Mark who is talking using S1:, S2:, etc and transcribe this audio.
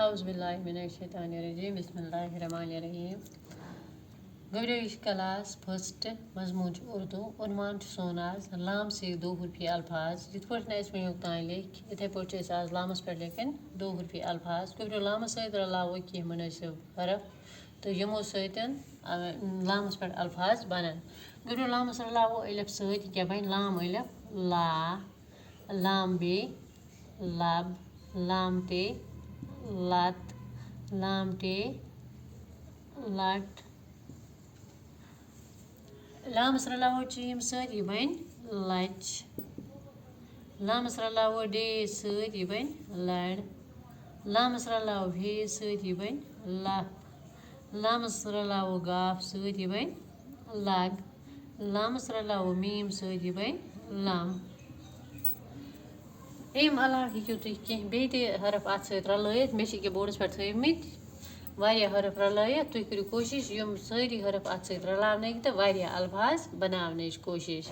S1: औज़ुबिल्लाहिमिनश्शैतानिर्रजीम बिस्मिल्लाहिर्रहमानिर्रहीम। गबरेश class first मजमून उर्दू उन्वान सोन आज लाम से दो हुर्फी अल्फाज जित पे मे तान लिख इथे पे आज लामस पे लिखन दो हुर्फी अल्फाज गबरो लामस सत रलावो कह मुनासिब हरफ तो यमो सतन लामस पे अल्फाज बनान गबरो लामस रलावो अलिफ सत क्या बन लाम अलिफ ला लाम बे लब लाम ते लत लाम टे लट लामस रलावो चीम सत यह बन लच लामस रलावो डे सत यह बन लड़ लामस रलावो भे सत यह बन लफ लामस रलावो गाफ सत यह बन लग लामस रलावो मीम सत यह बन लम अम अलाव हेकू तुम कह बे हरफ अत सत रलत मे बोर्डस पे थमित वारिया हरफ रलत तुम करो कोशिश यम सारी हरफ अत सत रलावन तो वारिया अल्फाज बनावन कोशिश